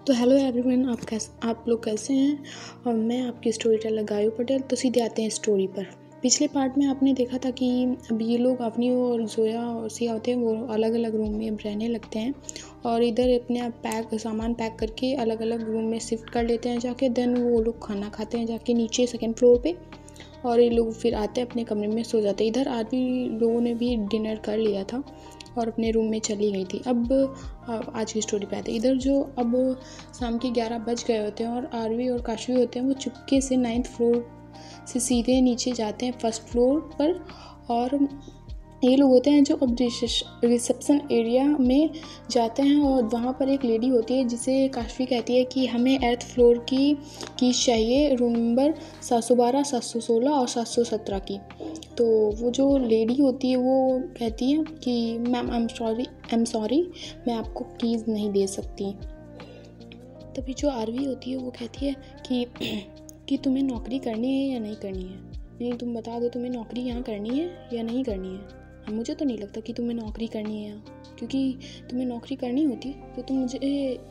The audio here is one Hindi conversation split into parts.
तो हेलो एवरीवन, आप लोग कैसे हैं। और मैं आपकी स्टोरी टेलर गायू पटेल। तो सीधे आते हैं स्टोरी पर। पिछले पार्ट में आपने देखा था कि अब ये लोग अवनी और जोया और सिया होते हैं, वो अलग अलग रूम में अब रहने लगते हैं और इधर अपने आप सामान पैक करके अलग अलग रूम में शिफ्ट कर लेते हैं जाके। देन वो लोग खाना खाते हैं जाके नीचे सेकेंड फ्लोर पे, और ये लोग फिर आते हैं अपने कमरे में सो जाते हैं। इधर आरवी लोगों ने भी डिनर कर लिया था और अपने रूम में चली गई थी। अब आज की स्टोरी पे आते हैं। इधर जो अब शाम के 11 बज गए होते हैं और आरवी और काशवी होते हैं वो चुपके से 9th फ्लोर से सीधे नीचे जाते हैं 1st फ्लोर पर। और ये लोग होते हैं जो अब रिसेप्शन एरिया में जाते हैं और वहाँ पर एक लेडी होती है जिसे काशवी कहती है कि हमें 8th फ्लोर की कीज चाहिए, रूम नंबर 712, 716 और 717 की। तो वो जो लेडी होती है वो कहती है कि मैम आई एम सॉरी मैं आपको कीज़ नहीं दे सकती। तभी जो आरवी होती है वो कहती है कि तुम्हें नौकरी करनी है या नहीं करनी है। नहीं, तुम बता दो तुम्हें नौकरी यहाँ करनी है या नहीं करनी है। मुझे तो नहीं लगता कि तुम्हें नौकरी करनी है यहाँ, क्योंकि तुम्हें नौकरी करनी होती तो तुम मुझे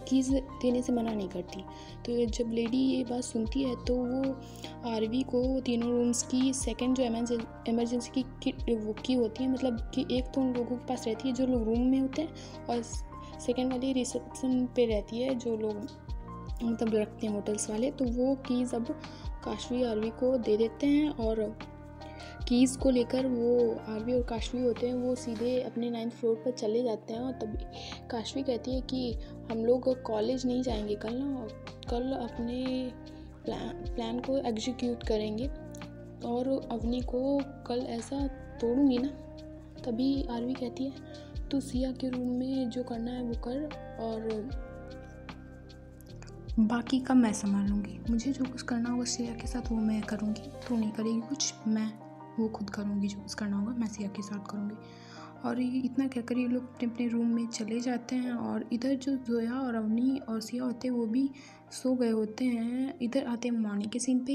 कीज़ देने से मना नहीं करती। तो जब लेडी ये बात सुनती है तो वो आरवी को तीनों रूम्स की सेकंड जो इमरजेंसी की होती है, मतलब कि एक तो उन लोगों के पास रहती है जो लोग रूम में होते हैं और सेकंड वाली रिसेप्शन पे रहती है जो लोग मतलब रखते हैं होटल्स वाले। तो वो कीज़ अब काशवी आरवी को दे देते हैं और कीज़ को लेकर वो आरवी और काशवी होते हैं वो सीधे अपने 9th फ्लोर पर चले जाते हैं। और तभी काशवी कहती है कि हम लोग कॉलेज नहीं जाएंगे कल ना, कल अपने प्लान को एग्जीक्यूट करेंगे और अवनी को कल ऐसा तोड़ूंगी ना। तभी आरवी कहती है तू सिया के रूम में जो करना है वो कर और बाकी का मैं संभाल लूँगी। मुझे जो कुछ करना होगा सिया के साथ वो मैं करूँगी, तू नहीं करेगी कुछ, मैं वो खुद करूँगी। जो कुछ करना होगा मैं सिया के साथ करूँगी। और ये इतना कहकर ये लोग अपने अपने रूम में चले जाते हैं। और इधर जो जोया और अवनी और सिया होते हैं वो भी सो गए होते हैं। इधर आते हैं मॉर्निंग के सीन पे।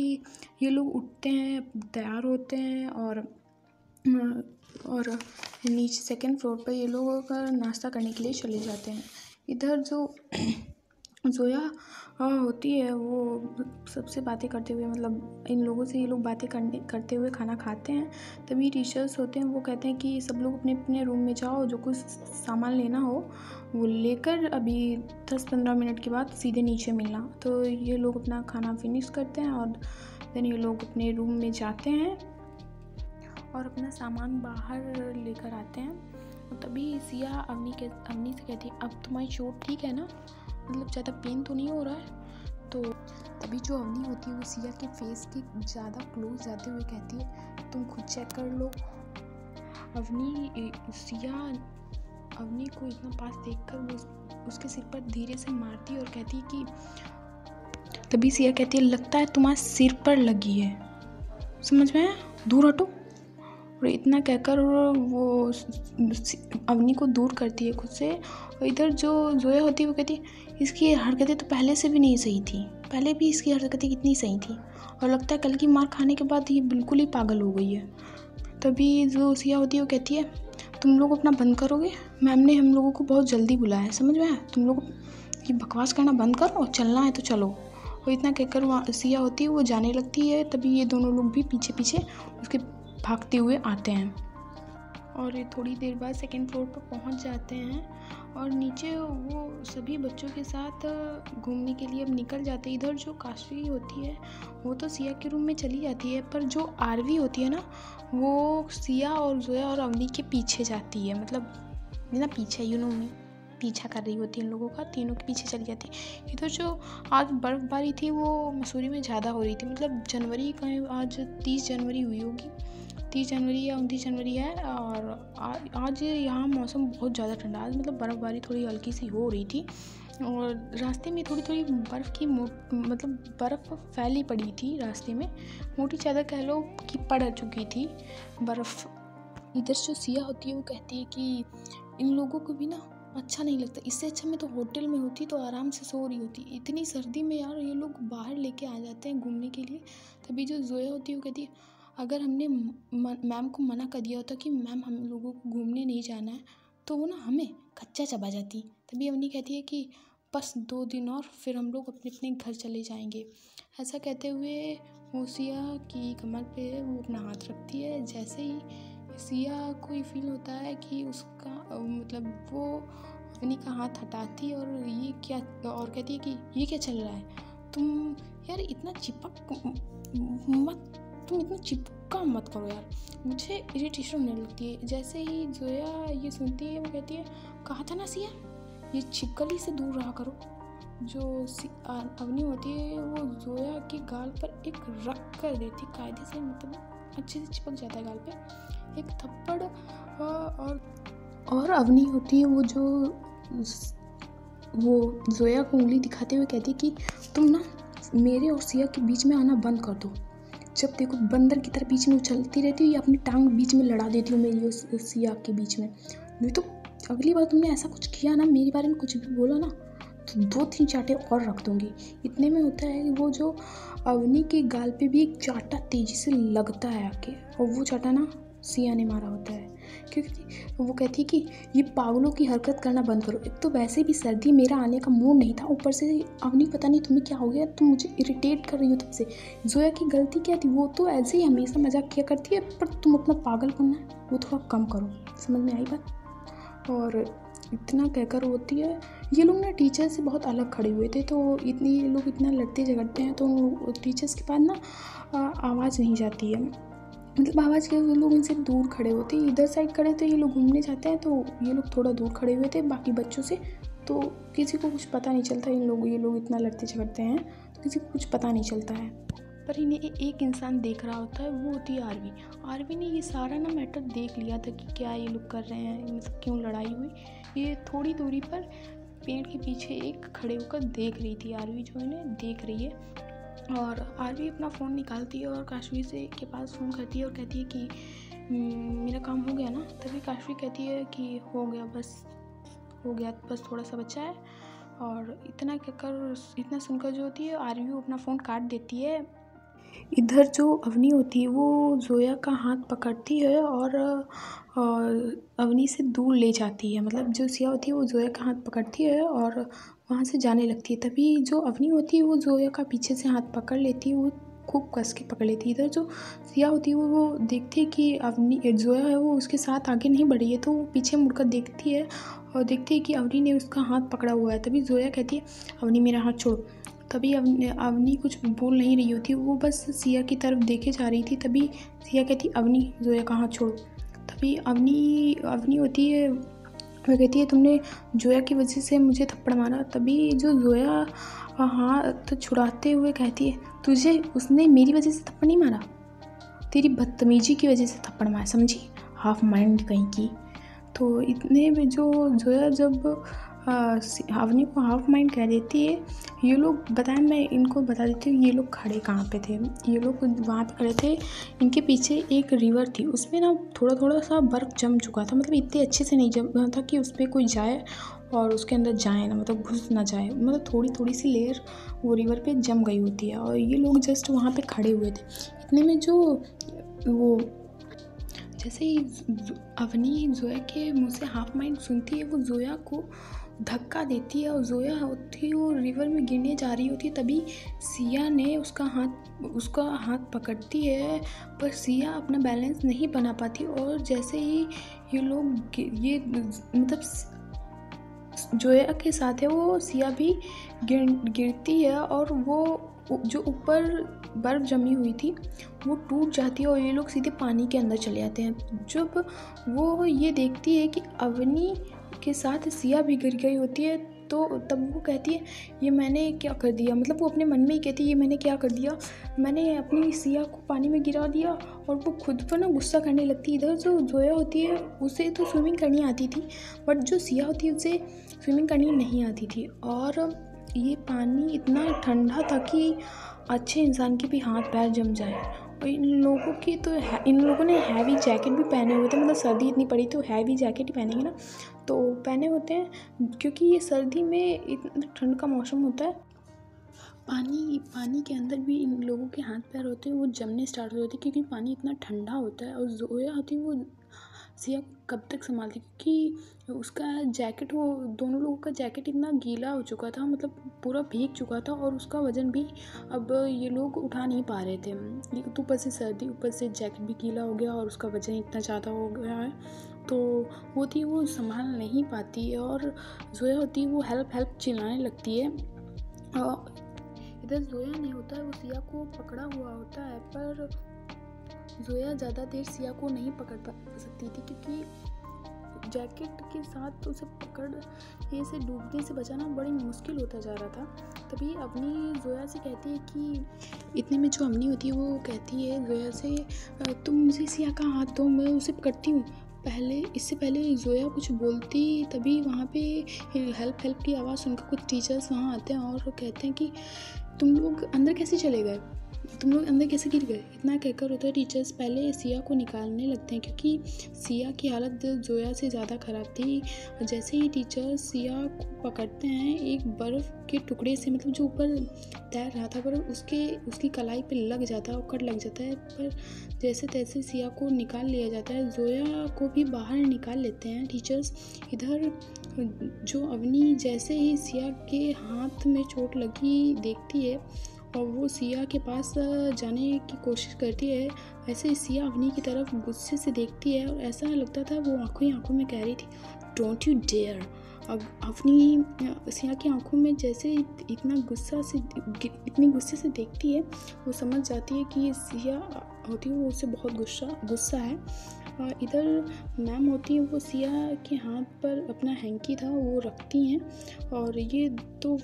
ये लोग उठते हैं, तैयार होते हैं और नीचे सेकेंड फ्लोर पर ये लोग का नाश्ता करने के लिए चले जाते हैं। इधर जो जोया होती है वो सबसे बातें करते हुए, मतलब इन लोगों से ये लोग बातें करते हुए खाना खाते हैं। तभी टीचर्स होते हैं वो कहते हैं कि सब लोग अपने अपने रूम में जाओ, जो कुछ सामान लेना हो वो लेकर अभी 10-15 मिनट के बाद सीधे नीचे मिलना। तो ये लोग अपना खाना फिनिश करते हैं और देन ये लोग अपने रूम में जाते हैं और अपना सामान बाहर लेकर आते हैं। तभी सिया अवनी से कहती है अब तुम्हारी चोट ठीक है ना, मतलब ज़्यादा पेन तो नहीं हो रहा है। तो तभी जो अवनी होती है वो सिया के फेस के ज़्यादा क्लोज जाते हुए कहती है तुम खुद चेक कर लो। सिया अवनी को इतना पास देखकर वो उसके सिर पर धीरे से मारती है और कहती है कि तभी सिया कहती है लगता है तुम्हारे सिर पर लगी है, समझ में आया, दूर हटो। और इतना कहकर वो अवनी को दूर करती है खुद से। और इधर जो जोया होती है वो कहती है इसकी हरकतें तो पहले से भी नहीं सही थी, पहले भी इसकी हरकतें कितनी सही थी और लगता है कल की मार खाने के बाद ये बिल्कुल ही पागल हो गई है। तभी जो सिया होती है वो कहती है तुम लोग अपना बंद करोगे, मैम ने हम लोगों को बहुत जल्दी बुलाया है, समझ में आया, तुम लोग ये बकवास करना बंद करो और चलना है तो चलो। और इतना कहकर वहाँ सिया होती है वो जाने लगती है। तभी ये दोनों लोग भी पीछे पीछे उसके भागते हुए आते हैं और ये थोड़ी देर बाद सेकेंड फ्लोर पर पहुंच जाते हैं और नीचे वो सभी बच्चों के साथ घूमने के लिए अब निकल जाते हैं। इधर जो काशवी होती है वो तो सिया के रूम में चली जाती है, पर जो आरवी होती है ना वो सिया और जोया और अवनी के पीछे जाती है, मतलब ना पीछे पीछा कर रही होती है इन लोगों का, तीनों के पीछे चली जाती है। इधर जो आज बर्फ़बारी थी वो मसूरी में ज़्यादा हो रही थी, मतलब जनवरी का आज 30 जनवरी हुई होगी, 30 जनवरी या 29 जनवरी है। और आज यहाँ मौसम बहुत ज़्यादा ठंडा, आज मतलब बर्फ़बारी थोड़ी हल्की सी हो रही थी और रास्ते में थोड़ी थोड़ी बर्फ़ की मतलब बर्फ़ फैली पड़ी थी रास्ते में, मोटी चादर कह लो कि पड़ चुकी थी बर्फ़। इधर जो सिया होती है वो कहती है कि इन लोगों को भी ना अच्छा नहीं लगता, इससे अच्छा मैं तो होटल में होती तो आराम से सो रही होती, इतनी सर्दी में यार ये लोग बाहर लेके आ जाते हैं घूमने के लिए। तभी जो जोया होती है वो कहती है अगर हमने मैम को मना कर दिया होता कि मैम हम लोगों को घूमने नहीं जाना है तो वो ना हमें कच्चा चबा जाती। तभी अवनी कहती है कि बस 2 दिन और फिर हम लोग अपने अपने घर चले जाएंगे। ऐसा कहते हुए वो सिया की कमर पे वो अपना हाथ रखती है। जैसे ही सिया को ये फील होता है कि उसका मतलब वो अवनी का हाथ हटाती है और ये क्या, और कहती है कि ये क्या चल रहा है, तुम यार इतना तुम इतना चिपका मत करो यार, मुझे इरिटेशन होने लगती है। जैसे ही जोया ये सुनती है वो कहती है, कहा था ना सिया, ये छिपकली से दूर रहा करो। जो अवनी होती है वो जोया के गाल पर एक रख कर देती कायदे से, मतलब अच्छे से चिपक जाता है गाल पे एक थप्पड़। और अवनी होती है वो जोया को उंगली दिखाते हुए कहती है कि तुम ना मेरे और सिया के बीच में आना बंद कर दो। जब देखो बंदर की तरह बीच में उछलती रहती हो या अपनी टांग बीच में लड़ा देती हो मेरी और सिया के बीच में। नहीं तो अगली बार तुमने ऐसा कुछ किया ना, मेरे बारे में कुछ भी बोला ना, तो 2-3 चांटे और रख दूंगी। इतने में होता है कि वो जो अवनी के गाल पे भी एक चांटा तेजी से लगता है आके, और वो चांटा ना सिया ने मारा होता है। क्योंकि वो कहती है कि ये पागलों की हरकत करना बंद करो। एक तो वैसे भी सर्दी, मेरा आने का मूड नहीं था, ऊपर से अवनी पता नहीं तुम्हें क्या हो गया, तुम मुझे इरिटेट कर रही हो तुमसे। जोया की गलती क्या थी, वो तो ऐसे ही हमेशा मजाक किया करती है, पर तुम अपना पागल बनना वो थोड़ा कम करो। समझ में आई बात? और इतना कहकर होती है। ये लोग ना टीचर से बहुत अलग खड़े हुए थे, तो इतनी ये लोग इतना लड़ते झगड़ते हैं, तो टीचर्स के पास ना आवाज़ नहीं जाती है, मतलब आवाज़ के वो लोग इनसे दूर खड़े होते हैं। इधर साइड खड़े थे, ये लोग घूमने जाते हैं, तो ये लोग थोड़ा दूर खड़े हुए थे बाकी बच्चों से, तो किसी को कुछ पता नहीं चलता। ये लोग इतना लड़ते झगड़ते हैं तो किसी को कुछ पता नहीं चलता है। पर इन्हें एक इंसान देख रहा होता है, वो होती है आरवी ने ये सारा ना मैटर देख लिया था कि क्या ये लोग कर रहे हैं, मतलब क्यों लड़ाई हुई। ये थोड़ी दूरी पर पेड़ के पीछे एक खड़े होकर देख रही थी। आरवी जो इन्हें देख रही है, और आरवी अपना फ़ोन निकालती है और काशवी से के पास फ़ोन करती है और कहती है कि मेरा काम हो गया ना। तभी काशवी कहती है कि हो गया, बस थोड़ा सा बचा है। और इतना सुनकर जो होती है आरवी अपना फ़ोन काट देती है। इधर जो अवनी होती है वो जोया का हाथ पकड़ती है और अवनी से दूर ले जाती है। मतलब जो सिया होती है वो जोया का हाथ पकड़ती है और वहाँ से जाने लगती है। तभी जो अवनी होती है वो जोया का पीछे से हाथ पकड़ लेती है, वो खूब कस के पकड़ लेती है। इधर जो सिया होती है वो देखती है कि जोया है वो उसके साथ आगे नहीं बढ़ी है, तो वो पीछे मुड़कर देखती है और देखती है कि अवनी ने उसका हाथ पकड़ा हुआ है। तभी जोया कहती है, अवनी मेरा हाथ छोड़ो। तभी अवनी कुछ बोल नहीं रही होती, वो बस सिया की तरफ देखे जा रही थी। तभी सिया कहती, अवनी जोया का हाथ छोड़ो। तभी अवनी होती है, वो कहती है तुमने जोया की वजह से मुझे थप्पड़ मारा। तभी जो जोया हाथ छुड़ाते हुए कहती है, तुझे उसने मेरी वजह से थप्पड़ नहीं मारा, तेरी बदतमीजी की वजह से थप्पड़ मारा, समझी, हाफ माइंड कहीं की। तो इतने में जो जोया जब अवनी को हाफ माइंड कह देती है, ये लोग बताएं, मैं इनको बता देती हूँ ये लोग खड़े कहाँ पे थे। ये लोग वहाँ पे खड़े थे, इनके पीछे एक रिवर थी, उसमें ना थोड़ा थोड़ा सा बर्फ़ जम चुका था, मतलब इतने अच्छे से नहीं जमा था कि उस पर कोई जाए और उसके अंदर जाए ना, मतलब घुस ना जाए, मतलब थोड़ी थोड़ी सी लेयर वो रिवर पे जम गई होती है। और ये लोग जस्ट वहाँ पे खड़े हुए थे। इतने में जो वो जैसे ही अवनी जोया के मुँह से हाफ माइंड सुनती है, वो जोया को धक्का देती है और जोया होती है वो रिवर में गिरने जा रही होती है। तभी सिया ने उसका हाथ पकड़ती है, पर सिया अपना बैलेंस नहीं बना पाती, और जैसे ही ये लोग ये मतलब जोया के साथ है वो सिया भी गिरती है, और वो जो ऊपर बर्फ़ जमी हुई थी वो टूट जाती है और ये लोग सीधे पानी के अंदर चले जाते हैं। जब वो ये देखती है कि अवनी के साथ सिया भी गिर गई होती है, तो तब वो कहती है, ये मैंने क्या कर दिया, मतलब वो अपने मन में ही कहती है, ये मैंने क्या कर दिया, मैंने अपनी सिया को पानी में गिरा दिया। और वो खुद पर ना गुस्सा करने लगती है। इधर जो जोया होती है उसे तो स्विमिंग करनी आती थी, बट जो सिया होती है उसे स्विमिंग करनी नहीं आती थी। और ये पानी इतना ठंडा था कि अच्छे इंसान के भी हाथ पैर जम जाए। और इन लोगों ने हैवी जैकेट भी पहने हुए थे, मतलब सर्दी इतनी पड़ी तो हैवी जैकेट ही पहनेंगे ना, तो पहने होते हैं, क्योंकि ये सर्दी में इतना ठंड का मौसम होता है। पानी के अंदर भी इन लोगों के हाथ पैर होते हैं वो जमने स्टार्ट हो जाते हैं, क्योंकि पानी इतना ठंडा होता है। और जोया होती है वो सिया कब तक संभालती, क्योंकि उसका जैकेट, वो दोनों लोगों का जैकेट इतना गीला हो चुका था, मतलब पूरा भीग चुका था, और उसका वज़न भी अब ये लोग उठा नहीं पा रहे थे। एक तो ऊपर से सर्दी, ऊपर से जैकेट भी गीला हो गया और उसका वज़न इतना ज़्यादा हो गया है, तो वो संभाल नहीं पाती है। और जोया होती है वो हेल्प हेल्प चिल्लाने लगती है। इधर जोया नहीं होता है, वो सिया को पकड़ा हुआ होता है, पर जोया ज़्यादा देर सिया को नहीं पकड़ सकती थी, क्योंकि जैकेट के साथ उसे पकड़ने से डूबने से बचाना बड़ी मुश्किल होता जा रहा था। तभी अवनी जोया से कहती है कि इतने में जो अवनी होती है वो कहती है जोया से, तुम मुझे सिया का हाथ दो, मैं उसे पकड़ती हूँ। इससे पहले जोया कुछ बोलती, तभी वहाँ पे हेल्प की आवाज़ सुनकर कुछ टीचर्स वहाँ आते हैं और कहते हैं कि तुम लोग अंदर कैसे चले गए, तुम लोग अंदर कैसे गिर गए। इतना कहकर उधर टीचर्स पहले सिया को निकालने लगते हैं, क्योंकि सिया की हालत जोया से ज़्यादा ख़राब थी। जैसे ही टीचर्स सिया को पकड़ते हैं, एक बर्फ़ के टुकड़े से, मतलब जो ऊपर तैर रहा था, पर उसकी कलाई पे लग जाता है और कट लग जाता है, पर जैसे तैसे सिया को निकाल लिया जाता है। जोया को भी बाहर निकाल लेते हैं टीचर्स। इधर जो अवनी जैसे ही सिया के हाथ में चोट लगी देखती है और वो सिया के पास जाने की कोशिश करती है, वैसे सिया अवनी की तरफ गुस्से से देखती है और ऐसा लगता था वो आंखों में कह रही थी, don't you dare. Avni Siya की आंखों में जैसे इतनी गुस्से से देखती है, वो समझ जाती है कि सिया होती है वो उससे बहुत गुस्सा है। इधर मैम होती है, वो सिया के हाथ पर अपना हैंकी था वो रखती हैं, और ये तो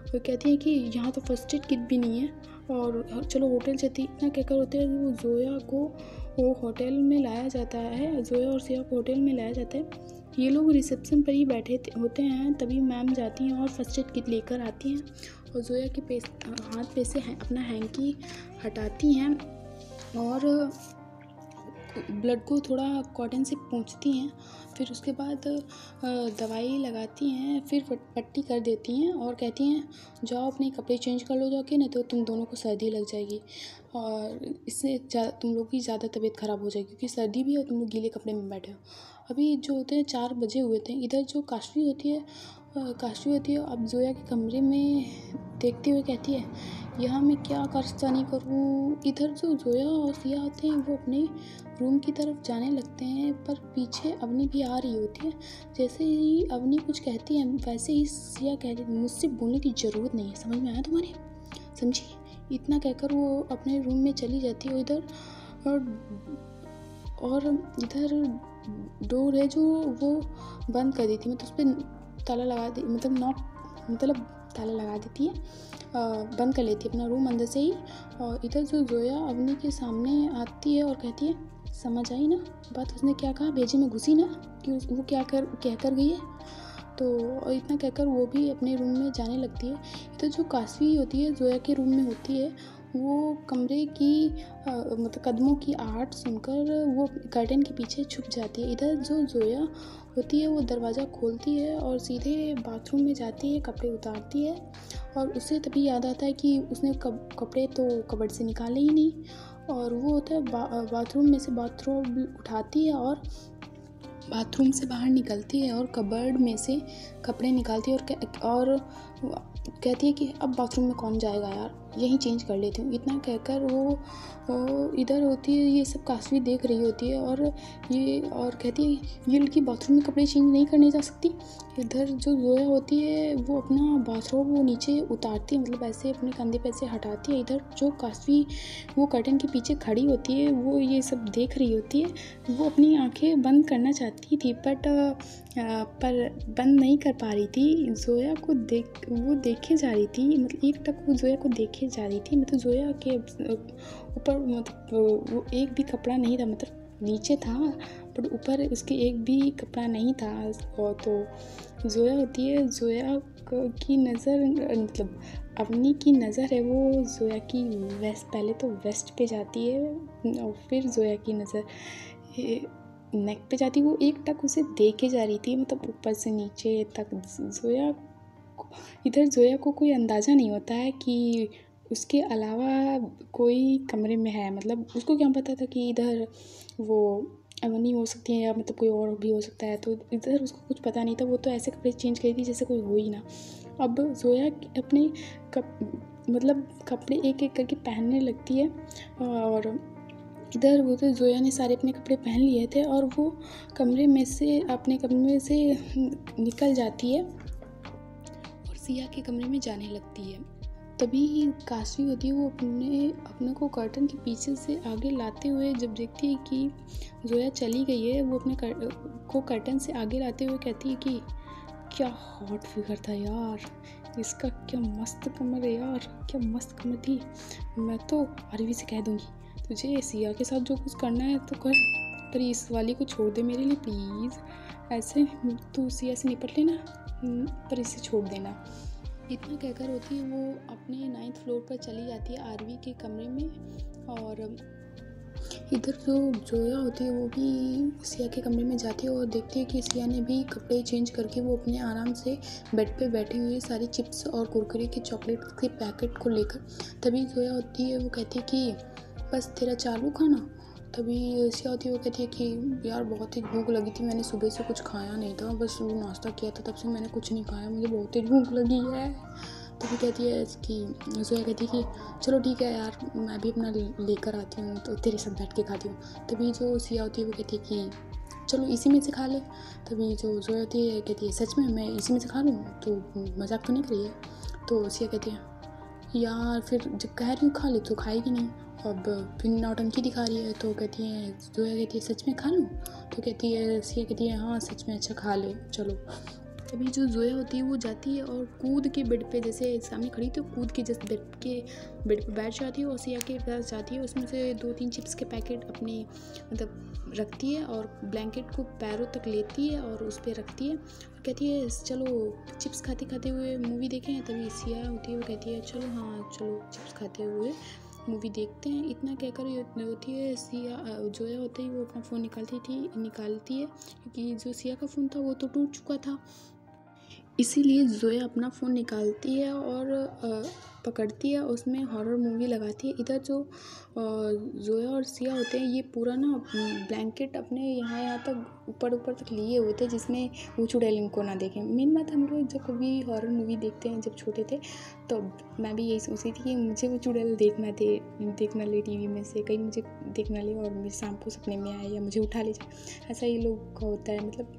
वो कहती है कि यहाँ तो फर्स्ट एड किट भी नहीं है, और चलो होटल चलती। इतना कहकर होते हैं वो जोया को वो होटल में लाया जाता है, जोया और सिया को होटल में लाया जाता है। ये लोग रिसेप्शन पर ही बैठे होते हैं, तभी मैम जाती हैं और फर्स्ट एड किट लेकर आती हैं और जोया के हाथ पे से अपना हैंकी हटाती हैं और ब्लड को थोड़ा कॉटन से पोंछती हैं। फिर उसके बाद दवाई लगाती हैं, फिर पट्टी कर देती हैं और कहती हैं जाओ अपने कपड़े चेंज कर लो जाके, नहीं तो तुम दोनों को सर्दी लग जाएगी और इससे तुम लोग की ज़्यादा तबीयत ख़राब हो जाएगी, क्योंकि सर्दी भी है और तुम लोग गीले कपड़े में बैठे हो। अभी जो होते हैं 4 बजे हुए थे। इधर जो काशवी होती है अब जोया के कमरे में देखते हुए कहती है, यहाँ मैं क्या कारस्तानी करूँ। इधर जो जोया और सिया होते हैं वो अपने रूम की तरफ जाने लगते हैं, पर पीछे अवनी भी आ रही होती है। जैसे ही अवनी कुछ कहती है, वैसे ही सिया कहती है, मुझसे बोलने की ज़रूरत नहीं है, समझ में आया तुम्हारे, समझी। इतना कहकर वो अपने रूम में चली जाती है। और इधर डोर है जो वो बंद कर दी थी, मतलब उस पर ताला लगा दी, मतलब ताला लगा देती है, बंद कर लेती है अपना रूम अंदर से ही। और इधर जो जोया अवनी के सामने आती है और कहती है, समझ आई ना बात, उसने क्या कहा, भेजे में घुसी ना, कि वो क्या कह कर गई है। तो इतना कहकर वो भी अपने रूम में जाने लगती है। तो जो काशवी होती है जोया के रूम में होती है, वो कमरे की मतलब कदमों की आहट सुनकर वो कर्टन के पीछे छुप जाती है। इधर जो जोया होती है वो दरवाज़ा खोलती है और सीधे बाथरूम में जाती है, कपड़े उतारती है, और उसे तभी याद आता है कि उसने कपड़े तो कबर्ड से निकाले ही नहीं। और वो होता है बाथरूम में से बाथरूम उठाती है और बाथरूम से बाहर निकलती है और कबर्ड में से कपड़े निकालती है और कहती है कि अब बाथरूम में कौन जाएगा यार, यहीं चेंज कर लेती हूँ। इतना कहकर वो इधर होती है, ये सब काशवी देख रही होती है और कहती है ये लड़की बाथरूम में कपड़े चेंज नहीं करने जा सकती। इधर जो जोया होती है वो अपना बाथरूम वो नीचे उतारती है, मतलब ऐसे अपने कंधे पे ऐसे हटाती है। इधर जो काशवी वो कर्टन के पीछे खड़ी होती है, वो ये सब देख रही होती है। वो अपनी आंखें बंद करना चाहती थी, पर बंद नहीं कर पा रही थी। जोया को वो देखे जा रही थी, मतलब एक टक वो जोया को देखे जा रही थी, मतलब जोया के ऊपर मतलब वो एक भी कपड़ा नहीं था, मतलब नीचे था पर ऊपर उसके एक भी कपड़ा नहीं था। और तो जोया होती है, जोया की नज़र, मतलब अवनी की नज़र है वो जोया की पहले तो वेस्ट पे जाती है और फिर जोया की नज़र नेक पे जाती। वो एक टक उसे देखे जा रही थी, मतलब ऊपर से नीचे तक। इधर जोया को कोई अंदाज़ा नहीं होता है कि उसके अलावा कोई कमरे में है, मतलब उसको क्या पता था कि इधर वो अवनी हो सकती है या मतलब कोई और भी हो सकता है। तो इधर उसको कुछ पता नहीं था, वो तो ऐसे कपड़े चेंज करी थी जैसे कोई हो ही ना। अब ज़ोया अपने मतलब कपड़े एक एक करके पहनने लगती है और इधर वो तो ज़ोया ने सारे अपने कपड़े पहन लिए थे और वो अपने कमरे से निकल जाती है और सिया के कमरे में जाने लगती है। तभी काशी होती है, वो अपने को कर्टन के पीछे से आगे लाते हुए जब देखती है कि ज़ोया चली गई है, वो अपने को कर्टन से आगे लाते हुए कहती है कि क्या हॉट फिगर था यार, इसका क्या मस्त कमर है यार, क्या मस्त कमर थी। मैं तो आरवी से कह दूँगी तुझे सिया के साथ जो कुछ करना है तो कर, पर इस वाली को छोड़ दे मेरे लिए प्लीज़। ऐसे तू सिया से निपट लेना, पर इसे छोड़ देना। इतना कहकर होती है वो अपने 9th फ्लोर पर चली जाती है आरवी के कमरे में। और इधर जो जोया होती है वो भी सिया के कमरे में जाती है और देखती है कि सिया ने भी कपड़े चेंज करके वो अपने आराम से बेड पे बैठी हुई है सारी चिप्स और कुरकुरे के चॉकलेट के पैकेट को लेकर। तभी जोया होती है वो कहती है कि बस तेरा चालू खाना। तभी सिया होती है वो कहती है कि यार बहुत ही भूख लगी थी, मैंने सुबह से कुछ खाया नहीं था, बस वो नाश्ता किया था, तब से मैंने कुछ नहीं खाया, मुझे बहुत ही भूख लगी है। तभी कहती है कि जोया कहती है कि चलो ठीक है यार, मैं भी अपना लेकर आती हूँ तो तेरे साथ बैठ के खाती हूँ। तभी जो सिया होती है वो कहती है कि चलो इसी में से खा ले। तभी जो जोया होती है कहती है सच में मैं इसी में से खा लूँ, तो मजाक तो नहीं करी है। तो सिया कहती है यार फिर जब कह रही हूँ खा ले तो खाएगी नहीं, अब फिर नौटंकी दिखा रही है। तो कहती है जोया कहती है सच में खा लूँ, तो कहती है सिया कहती है हाँ सच में, अच्छा खा ले चलो। तभी जो जोया होती है वो जाती है और कूद के बेड पे, जैसे सामने खड़ी थी, कूद के जस्ट बेड पे बैठ जाती है और सिया के पास जाती है, उसमें से 2-3 चिप्स के पैकेट अपने मतलब रखती है और ब्लैंकेट को पैरों तक लेती है और उस पर रखती है और कहती है चलो चिप्स खाते खाते हुए मूवी देखें। तभी सिया होती है वो कहती है चलो हाँ चलो चिप्स खाते हुए मूवी देखते हैं। इतना कहकर होती है सिया जोया होती है वो अपना फ़ोन निकालती है क्योंकि जो सिया का फ़ोन था वो तो टूट चुका था, इसीलिए जोया अपना फ़ोन निकालती है और पकड़ती है, उसमें हॉरर मूवी लगाती है। इधर जो जोया और सिया होते हैं ये पूरा ना ब्लैंकेट अपने यहाँ तक ऊपर तक लिए हुए थे जिसमें वो चुड़ैल इनको ना देखें। मेन बात, हम लोग जब कभी हॉरर मूवी देखते हैं जब छोटे थे तो मैं भी यही सोचती थी कि मुझे वो चुड़ैल देखना ले टीवी में से, कहीं मुझे देखना ले और मेरे शाम को सपने में आए या मुझे उठा ले जाए। ऐसा ये लोग का होता है, मतलब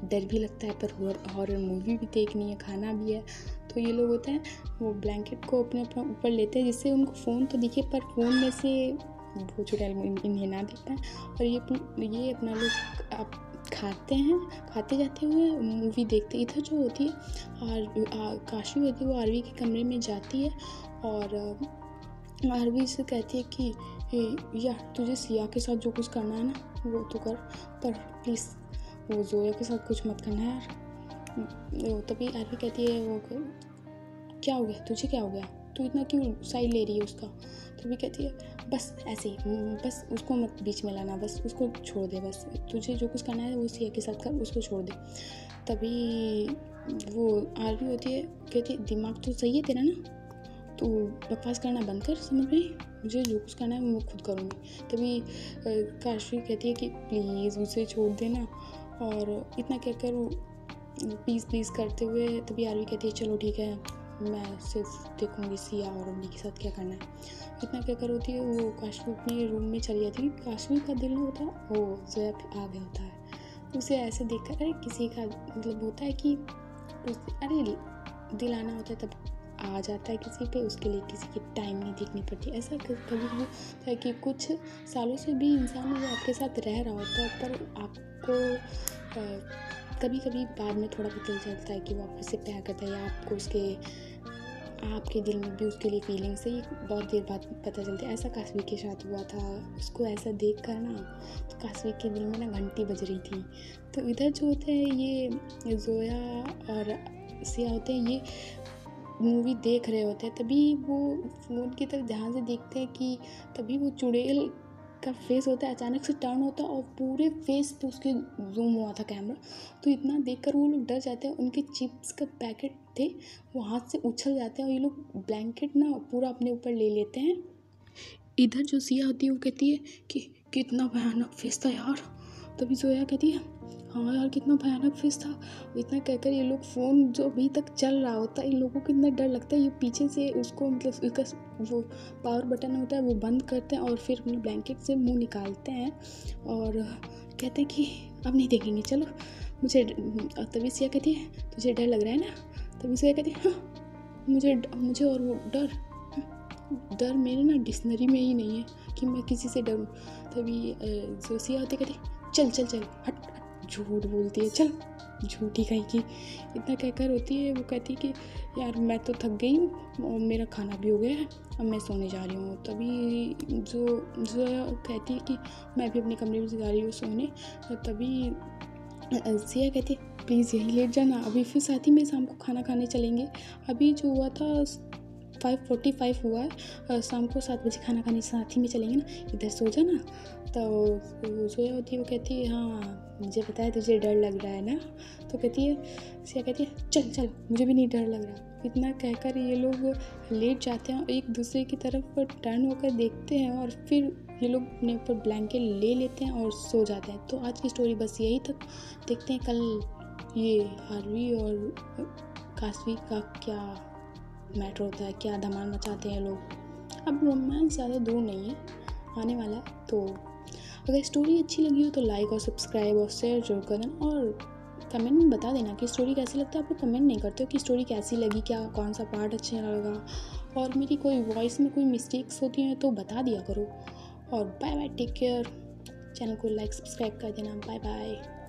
डर भी लगता है पर हॉरर मूवी भी देखनी है, खाना भी है। तो ये लोग होता है वो ब्लैंकेट को अपने ऊपर लेते हैं जिससे उनको फ़ोन तो दिखे पर फ़ोन में से वो चुड़ैल इन्हें ना दिख पाए। और ये अपना लोग आप खाते जाते हुए मूवी देखते। इधर जो होती है काशी होती है वो आरवी के कमरे में जाती है और आरवी से कहती है कि यार तुझे सिया के साथ जो कुछ करना है ना वो तो कर, पर प्लीज़ वो जोया के साथ कुछ मत करना यार। तभी आरवी कहती है वो क्या हो गया तुझे, क्या हो गया, तू इतना क्यों साइड ले रही है उसका। तभी कहती है बस ऐसे ही, बस उसको मत बीच में लाना, बस उसको छोड़ दे, बस तुझे जो कुछ करना है वो सिया के साथ कर, उसको छोड़ दे। तभी वो आरवी होती है कहती है दिमाग तो सही है तेरा ना, तो बकवास करना बंद कर, समझ में, मुझे जो कुछ करना है मैं खुद करूँगी। तभी काशी कहती है कि प्लीज़ उसे छोड़ देना और इतना कहकर वो प्लीज़ करते हुए तभी आरवी कहती है चलो ठीक है, मैं सिर्फ देखूँगी सिया और अम्मी के साथ क्या करना है। इतना कहकर होती है वो काशवी अपने रूम में चली जाती है। काशवी का दिल नहीं होता वो जोया आ गया होता है, उसे ऐसे देखकर अरे किसी का मतलब होता है कि अरे दिल आना होता है तब आ जाता है किसी पे, उसके लिए किसी की टाइम नहीं देखनी पड़ती। ऐसा कभी होता है कि कुछ सालों से भी इंसान वो आपके साथ रह रहा होता है पर आपको कभी कभी बाद में थोड़ा पता चलता है कि वो आपसे प्यार करता है या आपको आपके दिल में भी उसके लिए फीलिंग्स है, ये बहुत देर बाद पता चलता है। ऐसा काशवी के साथ हुआ था, उसको ऐसा देख कर ना तो काशवी के दिल में ना घंटी बज रही थी। तो इधर जो होते हैं ये जोया और सिया होते हैं, ये मूवी देख रहे होते हैं। तभी वो फ़ोन की तरफ ध्यान से देखते हैं कि तभी वो चुड़ैल का फेस होता है अचानक से टर्न होता है और पूरे फेस पे उसके जूम हुआ था कैमरा। तो इतना देखकर वो लोग डर जाते हैं, उनके चिप्स का पैकेट थे वो हाथ से उछल जाते हैं और ये लोग ब्लैंकेट ना पूरा अपने ऊपर ले लेते हैं। इधर जो सिया होती है वो कहती है कि कितना भयानक फेस था यार, तभी जोया कहती है हाँ यार कितना भयानक फिश था। इतना कहकर ये लोग फ़ोन जो अभी तक चल रहा होता है, इन लोगों को इतना डर लगता है, ये पीछे से उसको मतलब उसका वो पावर बटन होता है वो बंद करते हैं और फिर अपने ब्लैंकेट से मुंह निकालते हैं और कहते हैं कि अब नहीं देखेंगे चलो। मुझे तभी सिया कहती है तुझे डर लग रहा है ना। तभी सिया कहती है हाँ मुझे और वो डर मेरे ना डिक्शनरी में ही नहीं है कि मैं किसी से डरूं। तभी जो सिया होती कहती चल चल चल हट, झूठ बोलती है चल, झूठी कहीं की। इतना कहकर होती है वो कहती है कि यार मैं तो थक गई हूँ और मेरा खाना भी हो गया है, अब मैं सोने जा रही हूँ। तभी जो कहती है कि मैं भी अपने कमरे में जा रही हूँ सोने। तभी सिया कहती है प्लीज़ यही लेट जाना, अभी फिर साथ ही में शाम को खाना खाने चलेंगे। अभी जो हुआ था 5:45 हुआ है, शाम को 7 बजे खाना खाने साथ ही में चलेंगे ना, इधर सो जाना। तो सोया होती है वो कहती है हाँ मुझे पता है तुझे डर लग रहा है ना। तो कहती है सिया कहती है चल चल मुझे भी नहीं डर लग रहा। इतना कहकर ये लोग लेट जाते हैं और एक दूसरे की तरफ टर्न होकर देखते हैं और फिर ये लोग अपने ऊपर ब्लैंकेट ले लेते हैं और सो जाते हैं। तो आज की स्टोरी बस यही तक। देखते हैं कल ये हार्वी और काशवी का क्या मैटर होता है, क्या धमाल मचाते हैं लोग। अब रोमांस ज़्यादा दूर नहीं है, आने वाला है। तो अगर स्टोरी अच्छी लगी हो तो लाइक और सब्सक्राइब और शेयर जरूर कर देना और कमेंट में बता देना कि स्टोरी कैसी लगता है। आप लोग कमेंट नहीं करते हो कि स्टोरी कैसी लगी, क्या कौन सा पार्ट अच्छा लगा और मेरी कोई वॉइस में कोई मिस्टेक्स होती हैं तो बता दिया करो। और bye bye, take care. Channel को लाइक सब्सक्राइब कर देना। Bye bye.